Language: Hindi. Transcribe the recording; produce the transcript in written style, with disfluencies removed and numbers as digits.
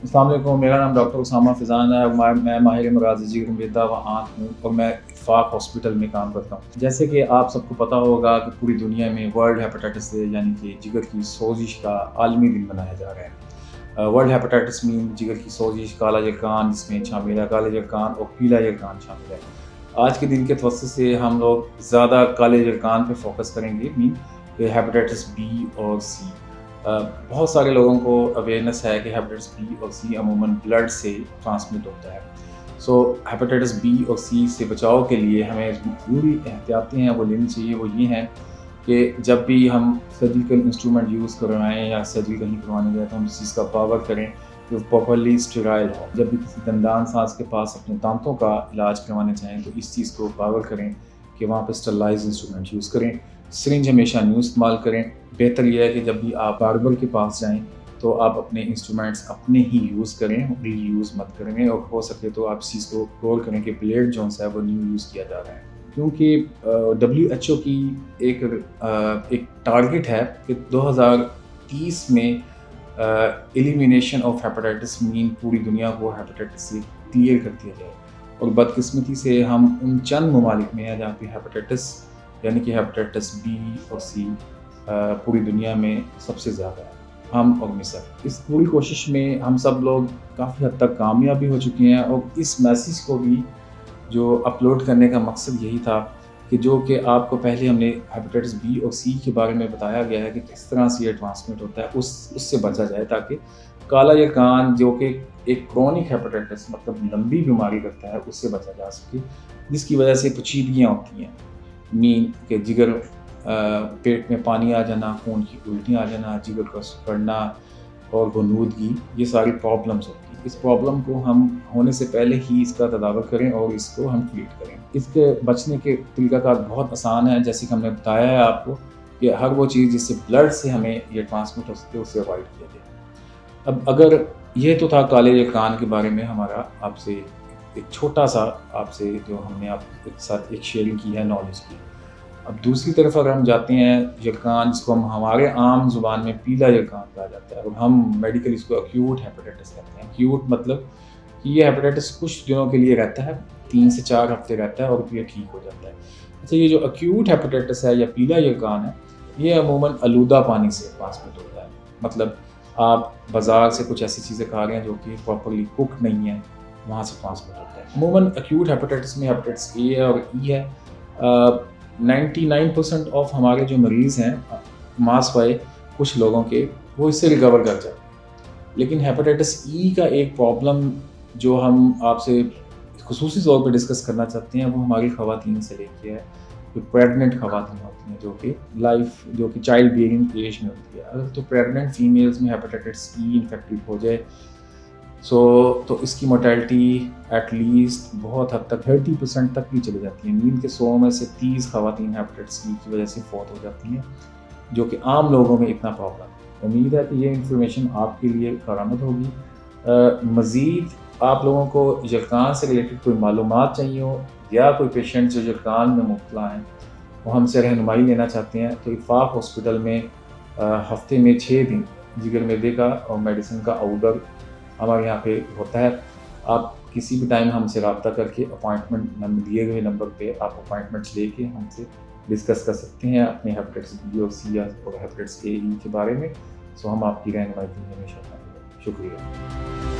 अस्सलाम वालेकुम, मेरा नाम डॉक्टर उसामा फ़िज़ान है और मैं माहिर अमराज़ जिगर मेदा व आँख हूँ और मैं इत्तेफ़ाक हॉस्पिटल में काम करता हूँ। जैसे कि आप सबको पता होगा कि पूरी दुनिया में वर्ल्ड हेपेटाइटिस डे यानी कि जिगर की सोजिश का आलमी दिन मनाया जा रहा है। वर्ल्ड हेपेटाइटिस मीन जिगर की सोजिश, काला जरकान जिसमें शामिल है काले जरकान और पीला जरकान शामिल है। आज के दिन के तवज्जो से हम लोग ज़्यादा काले जरकान पे फ़ोकस करेंगे मीन हेपेटाइटिस बी और सी। अ, बहुत सारे लोगों को अवेयरनेस है कि हेपेटाइटिस बी और सी अमूमन ब्लड से ट्रांसमिट होता है। सो हेपेटाइटिस बी और सी से बचाव के लिए हमें पूरी एहतियातें हैं वो लेनी चाहिए। वो ये हैं कि जब भी हम सर्जिकल इंस्ट्रूमेंट यूज़ करवाएँ या सर्जरी कहीं करवाने जाएँ तो हम इस चीज़ का पावर करें कि वो प्रॉपर्ली स्टेराइल हो। जब भी किसी दंदान साज के पास अपने दांतों का इलाज करवाने जाएँ तो इस चीज़ को पावर करें कि वहाँ पे स्टरलाइज़ इंस्ट्रूमेंट यूज़ करें। सिरिंज हमेशा न्यू इस्तेमाल करें। बेहतर ये है कि जब भी आप बार्बर के पास जाएँ तो आप अपने इंस्ट्रूमेंट्स अपने ही यूज़ करें, रीयूज़ मत करें और हो सके तो आप इस चीज़ को गौर करें कि ब्लेड जो-सा है वो न्यू यूज़ किया जा रहा है। क्योंकि डब्ल्यूएचओ की एक टारगेट है कि 2030 में एलिमिनेशन ऑफ हेपेटाइटिस मीन पूरी दुनिया को हेपेटाइटिस से क्लियर कर दिया जाए। और बदकिस्मती से हम उन चंद ममालिक में हैं जहाँ पे हेपेटाइटिस यानी कि हेपेटाइटिस बी और सी पूरी दुनिया में सबसे ज़्यादा है, हम और मिस्र। इस पूरी कोशिश में हम सब लोग काफ़ी हद तक कामयाब भी हो चुके हैं और इस मैसेज को भी जो अपलोड करने का मकसद यही था कि जो कि आपको पहले हमने हेपेटाइटिस बी और सी के बारे में बताया गया है कि किस तरह से ये ट्रांसमिट होता है, उससे बचा जाए ताकि काला यरकान जो कि एक क्रोनिक हेपेटाइटिस मतलब लंबी बीमारी करता है, उससे बचा जा सके, जिसकी वजह से पेचीदगियाँ होती हैं। मीन के जिगर पेट में पानी आ जाना, खून की उल्टियाँ आ जाना, जिगर का सिकुड़ना और गनूदगी, ये सारी प्रॉब्लम्स होती हैं। इस प्रॉब्लम को हम होने से पहले ही इसका तदावुर करें और इसको हम ट्रीट करें। इसके बचने के तरीक़ाकार बहुत आसान है, जैसे कि हमने बताया है आपको कि हर वो चीज़ जिससे ब्लड से हमें ये ट्रांसमिट हो सके, उसे अवॉइड किया जाए। अब अगर ये तो था काले यरकान के बारे में हमारा आपसे एक छोटा-सा आपसे जो हमने आपके साथ एक शेयरिंग की है नॉलेज की। अब दूसरी तरफ अगर हम जाते हैं यरकान जिसको हम हमारे आम ज़ुबान में पीला यरकान कहा जाता है और हम मेडिकली इसको एक्यूट हेपेटाइटिस कहते हैं। एक्यूट मतलब कि ये हेपेटाइटिस कुछ दिनों के लिए रहता है, 3 से 4 हफ़्ते रहता है और फिर ठीक हो जाता है। अच्छा, ये जो एक्यूट हेपेटाइटिस है या पीला यरकान है, ये अमूमन आलूदा पानी से ट्रांसमिट होता है। मतलब आप बाज़ार से कुछ ऐसी चीज़ें खा रहे हैं जो कि प्रॉपर्ली कुक्ड नहीं है, वहाँ से ट्रांसमिट होता है। अमूमन एक्यूट हेपेटाइटिस में हेपेटाइटिस ए है और ई है। 99% ऑफ हमारे जो मरीज़ हैं मास वाइज कुछ लोगों के वो इससे रिकवर कर जाते हैं। लेकिन हेपेटाइटिस ई का एक प्रॉब्लम जो हम आपसे ख़ुसूसी तौर पे डिस्कस करना चाहते हैं वो हमारी ख़वातीन से लेके है, जो प्रेग्नेंट ख़वातीन होती हैं जो कि चाइल्ड बियरिंग एज में होती है। अगर तो प्रेग्नेंट फीमेल्स में हेपेटाइटिस ई इन्फेक्टेड हो जाए तो इसकी मोर्टेलिटी एट लीस्ट बहुत हद तक 30% तक भी चली जाती है। मीन के 100 में से 30 ख़वातीन हेपेटाइटिस ई की वजह से फौत हो जाती हैं, जो कि आम लोगों में इतना प्रॉब्लम है। उम्मीद है कि ये इन्फॉर्मेशन आपके लिए कारआमद होगी। मज़ीद आप लोगों को यरकान से रिलेटेड कोई मालूमात चाहिए हो या कोई पेशेंट जो यरकान में मुब्तला हैं, वो हमसे रहनुमाई लेना चाहते हैं तो इत्तेफ़ाक हॉस्पिटल में हफ़्ते में 6 दिन जिगर मैदे का और मेडिसिन का ऑर्डर हमारे यहाँ पे होता है। आप किसी भी टाइम हमसे रब्ता करके अपॉइंटमेंट दिए गए नंबर पे आप अपॉइंटमेंट्स लेके हमसे डिस्कस कर सकते हैं अपने हेपेटाइटिस बी और सी और हेपेटाइटिस ए ई के बारे में। सो हम आपकी रहनुमाई के लिए हमेशा शुक्रिया।